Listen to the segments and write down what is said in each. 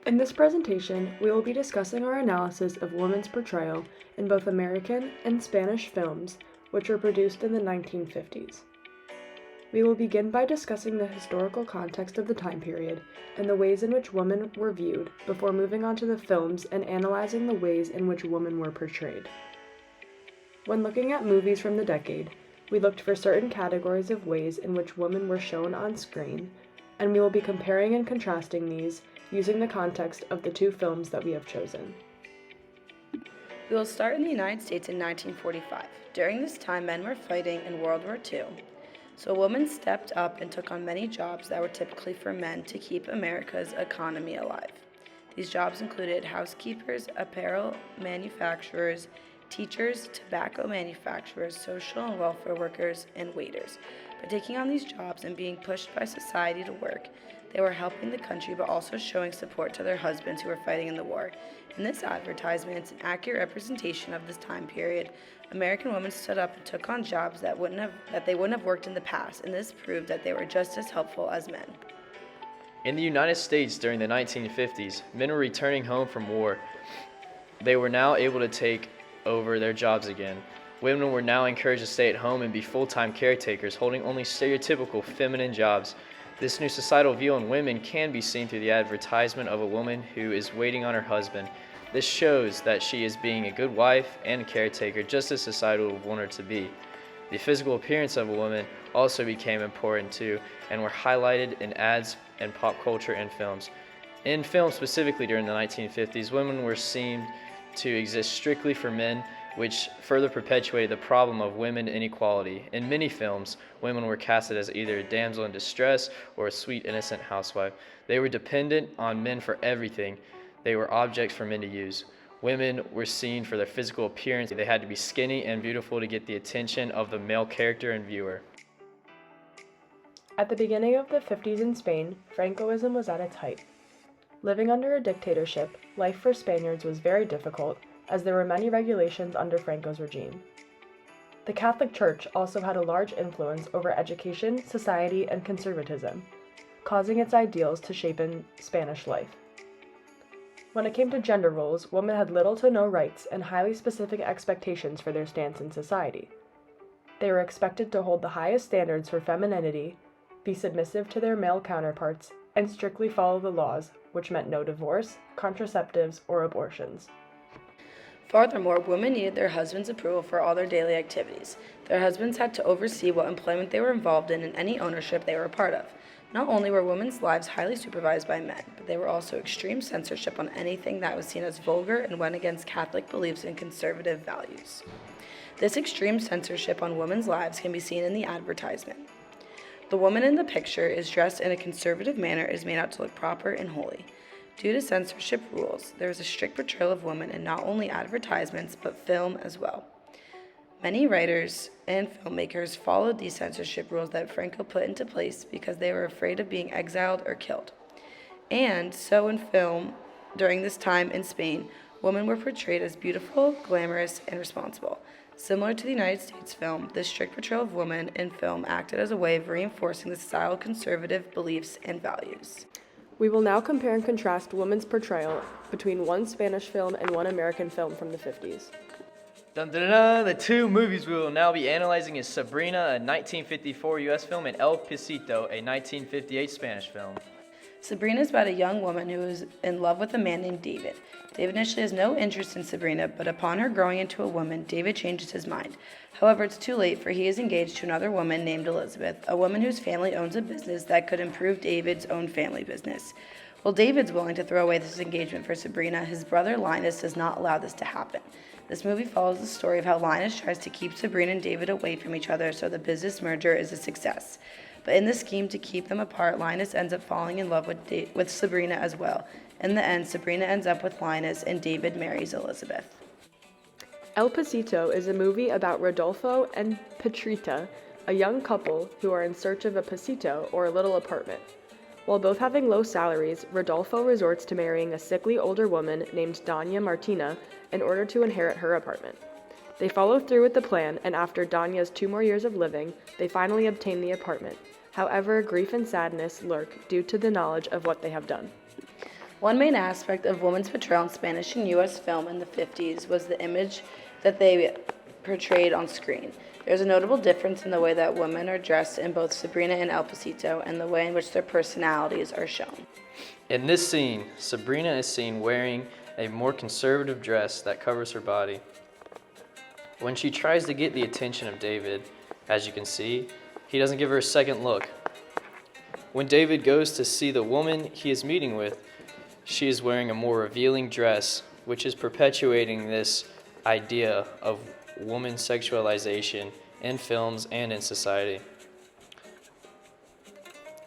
In this presentation, we will be discussing our analysis of women's portrayal in both American and Spanish films, which were produced in the 1950s. We will begin by discussing the historical context of the time period and the ways in which women were viewed before moving on to the films and analyzing the ways in which women were portrayed. When looking at movies from the decade, we looked for certain categories of ways in which women were shown on screen, and we will be comparing and contrasting these using the context of the two films that we have chosen. We will start in the United States in 1945. During this time, men were fighting in World War II, so women stepped up and took on many jobs that were typically for men to keep America's economy alive. These jobs included housekeepers, apparel manufacturers, teachers, tobacco manufacturers, social and welfare workers, and waiters. By taking on these jobs and being pushed by society to work, they were helping the country but also showing support to their husbands who were fighting in the war. In this advertisement, it's an accurate representation of this time period. American women stood up and took on jobs that they wouldn't have worked in the past, and this proved that they were just as helpful as men. In the United States during the 1950s, men were returning home from war. They were now able to take over their jobs again. Women were now encouraged to stay at home and be full-time caretakers, holding only stereotypical feminine jobs. This new societal view on women can be seen through the advertisement of a woman who is waiting on her husband. This shows that she is being a good wife and a caretaker, just as society would want her to be. The physical appearance of a woman also became important too, and were highlighted in ads and pop culture and films. In film specifically during the 1950s, women were seen to exist strictly for men, which further perpetuated the problem of women inequality. In many films, women were casted as either a damsel in distress or a sweet, innocent housewife. They were dependent on men for everything. They were objects for men to use. Women were seen for their physical appearance. They had to be skinny and beautiful to get the attention of the male character and viewer. At the beginning of the 50s in Spain, Francoism was at its height. Living under a dictatorship, life for Spaniards was very difficult, as there were many regulations under Franco's regime. The Catholic Church also had a large influence over education, society, and conservatism, causing its ideals to shape in Spanish life. When it came to gender roles, women had little to no rights and highly specific expectations for their stance in society. They were expected to hold the highest standards for femininity, be submissive to their male counterparts, and strictly follow the laws, which meant no divorce, contraceptives, or abortions. Furthermore, women needed their husband's approval for all their daily activities. Their husbands had to oversee what employment they were involved in and any ownership they were a part of. Not only were women's lives highly supervised by men, but there were also extreme censorship on anything that was seen as vulgar and went against Catholic beliefs and conservative values. This extreme censorship on women's lives can be seen in the advertisement. The woman in the picture is dressed in a conservative manner and is made out to look proper and holy. Due to censorship rules, there is a strict portrayal of women in not only advertisements, but film as well. Many writers and filmmakers followed these censorship rules that Franco put into place because they were afraid of being exiled or killed. And so in film, during this time in Spain, women were portrayed as beautiful, glamorous, and responsible. Similar to the United States film, this strict portrayal of women in film acted as a way of reinforcing the societal conservative beliefs and values. We will now compare and contrast women's portrayal between one Spanish film and one American film from the 50s. Dun, dun, dun, dun. The two movies we will now be analyzing is Sabrina, a 1954 U.S. film, and El Pisito, a 1958 Spanish film. Sabrina is about a young woman who is in love with a man named David. David initially has no interest in Sabrina, but upon her growing into a woman, David changes his mind. However, it's too late, for he is engaged to another woman named Elizabeth, a woman whose family owns a business that could improve David's own family business. While David's willing to throw away this engagement for Sabrina, his brother Linus does not allow this to happen. This movie follows the story of how Linus tries to keep Sabrina and David away from each other so the business merger is a success. But in the scheme to keep them apart, Linus ends up falling in love with Sabrina as well. In the end, Sabrina ends up with Linus and David marries Elizabeth. El Pisito is a movie about Rodolfo and Petrita, a young couple who are in search of a pisito, or a little apartment. While both having low salaries, Rodolfo resorts to marrying a sickly older woman named Doña Martina in order to inherit her apartment. They follow through with the plan, and after Danya's 2 more years of living, they finally obtain the apartment. However, grief and sadness lurk due to the knowledge of what they have done. One main aspect of women's portrayal in Spanish and U.S. film in the 50s was the image that they portrayed on screen. There's a notable difference in the way that women are dressed in both Sabrina and El Pisito and the way in which their personalities are shown. In this scene, Sabrina is seen wearing a more conservative dress that covers her body. When she tries to get the attention of David, as you can see, he doesn't give her a second look. When David goes to see the woman he is meeting with, she is wearing a more revealing dress, which is perpetuating this idea of woman sexualization in films and in society.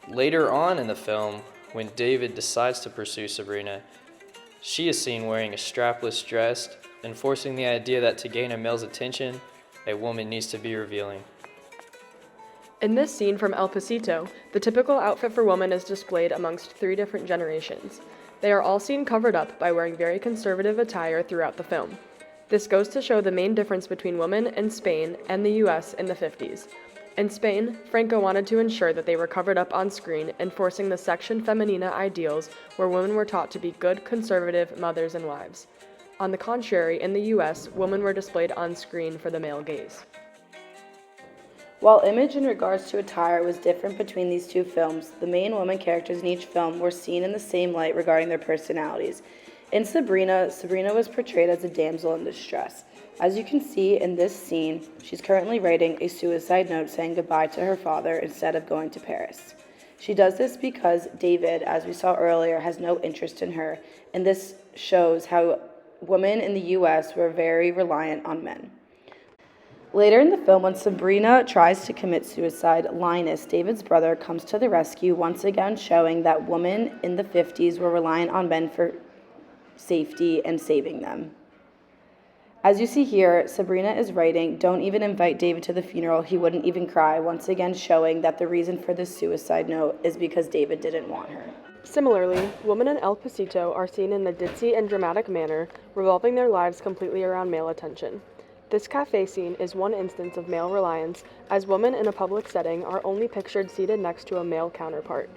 Later on in the film, when David decides to pursue Sabrina, she is seen wearing a strapless dress, enforcing the idea that to gain a male's attention, a woman needs to be revealing. In this scene from El Pisito, the typical outfit for women is displayed amongst 3 different generations. They are all seen covered up by wearing very conservative attire throughout the film. This goes to show the main difference between women in Spain and the US in the 50s. In Spain, Franco wanted to ensure that they were covered up on screen, enforcing the section femenina ideals where women were taught to be good, conservative mothers and wives. On the contrary, in the US, women were displayed on screen for the male gaze. While image in regards to attire was different between these two films, the main women characters in each film were seen in the same light regarding their personalities. In Sabrina was portrayed as a damsel in distress. As you can see in this scene, she's currently writing a suicide note saying goodbye to her father instead of going to Paris. She does this because David, as we saw earlier, has no interest in her, and this shows how women in the US were very reliant on men. Later in the film, when Sabrina tries to commit suicide, Linus, David's brother, comes to the rescue, once again showing that women in the 50s were reliant on men for safety and saving them. As you see here, Sabrina is writing, "Don't even invite David to the funeral, he wouldn't even cry," once again showing that the reason for this suicide note is because David didn't want her. Similarly, women in El Pisito are seen in a ditzy and dramatic manner, revolving their lives completely around male attention. This cafe scene is one instance of male reliance, as women in a public setting are only pictured seated next to a male counterpart.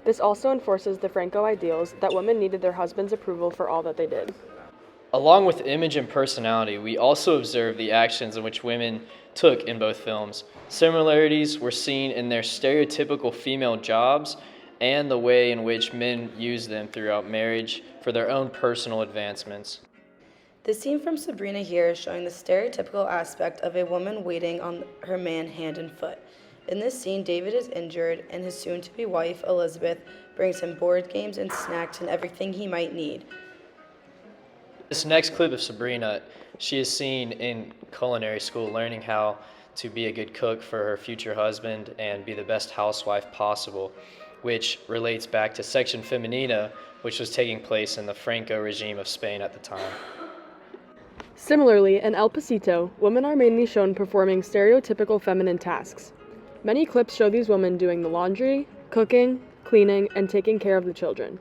This also enforces the Franco ideals that women needed their husband's approval for all that they did. Along with image and personality, we also observe the actions in which women took in both films. Similarities were seen in their stereotypical female jobs and the way in which men use them throughout marriage for their own personal advancements. The scene from Sabrina here is showing the stereotypical aspect of a woman waiting on her man hand and foot. In this scene, David is injured, and his soon-to-be wife, Elizabeth, brings him board games and snacks and everything he might need. This next clip of Sabrina, she is seen in culinary school learning how to be a good cook for her future husband and be the best housewife possible, which relates back to Section Femenina, which was taking place in the Franco regime of Spain at the time. Similarly, in El Pisito, women are mainly shown performing stereotypical feminine tasks. Many clips show these women doing the laundry, cooking, cleaning, and taking care of the children.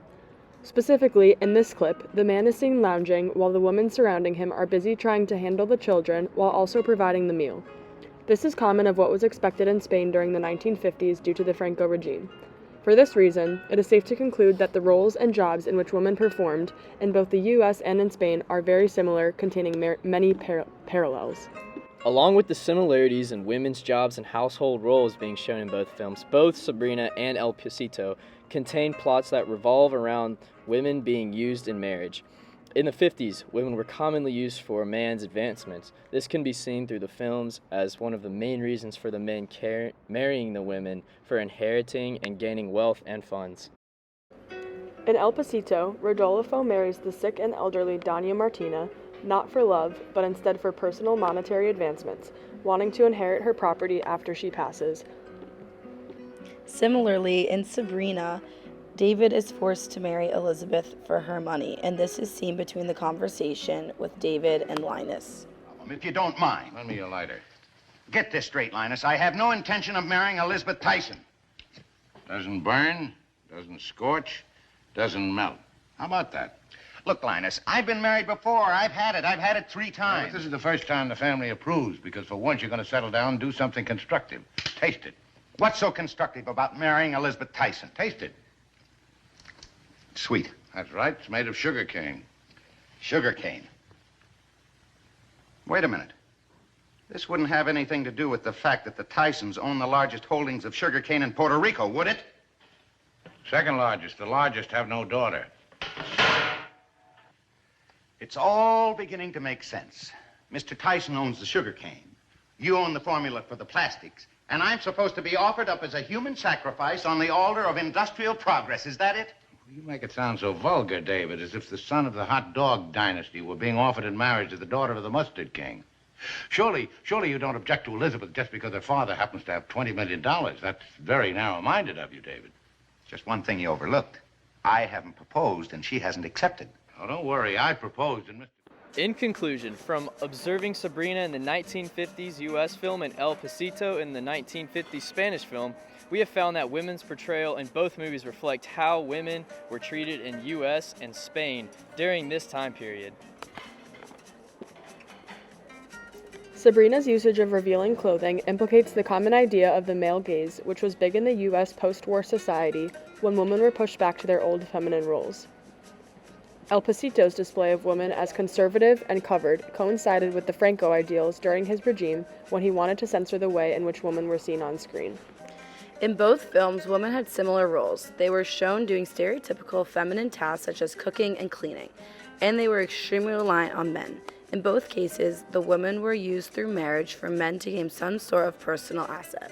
Specifically, in this clip, the man is seen lounging while the women surrounding him are busy trying to handle the children while also providing the meal. This is common of what was expected in Spain during the 1950s due to the Franco regime. For this reason, it is safe to conclude that the roles and jobs in which women performed in both the US and in Spain are very similar, containing many parallels. Along with the similarities in women's jobs and household roles being shown in both films, both Sabrina and El Pisito contain plots that revolve around women being used in marriage. In the 50s, women were commonly used for a man's advancements. This can be seen through the films as one of the main reasons for the men marrying the women for inheriting and gaining wealth and funds. In El Pisito, Rodolfo marries the sick and elderly Doña Martina, not for love, but instead for personal monetary advancements, wanting to inherit her property after she passes. Similarly, in Sabrina, David is forced to marry Elizabeth for her money, and this is seen between the conversation with David and Linus. If you don't mind. Lend me a lighter. Get this straight, Linus. I have no intention of marrying Elizabeth Tyson. Doesn't burn, doesn't scorch, doesn't melt. How about that? Look, Linus, I've been married before. I've had it. I've had it 3 Well, times. this is the first time the family approves, because for once you're going to settle down and do something constructive. Taste it. What's so constructive about marrying Elizabeth Tyson? Taste it. Sweet. That's right. It's made of sugar cane. Sugar cane. Wait a minute. This wouldn't have anything to do with the fact that the Tysons own the largest holdings of sugar cane in Puerto Rico, would it? Second largest. The largest have no daughter. It's all beginning to make sense. Mr. Tyson owns the sugar cane. You own the formula for the plastics. And I'm supposed to be offered up as a human sacrifice on the altar of industrial progress. Is that it? You make it sound so vulgar, David, as if the son of the hot dog dynasty were being offered in marriage to the daughter of the mustard king. Surely you don't object to Elizabeth just because her father happens to have $20 million. That's very narrow-minded of you, David. Just one thing you overlooked. I haven't proposed and she hasn't accepted. Oh, don't worry. I proposed and Mr. In conclusion, from observing Sabrina in the 1950s U.S. film and El Pisito in the 1950s Spanish film, we have found that women's portrayal in both movies reflect how women were treated in U.S. and Spain during this time period. Sabrina's usage of revealing clothing implicates the common idea of the male gaze, which was big in the U.S. post-war society when women were pushed back to their old feminine roles. El Pisito's display of women as conservative and covered coincided with the Franco ideals during his regime when he wanted to censor the way in which women were seen on screen. In both films, women had similar roles. They were shown doing stereotypical feminine tasks such as cooking and cleaning, and they were extremely reliant on men. In both cases, the women were used through marriage for men to gain some sort of personal asset.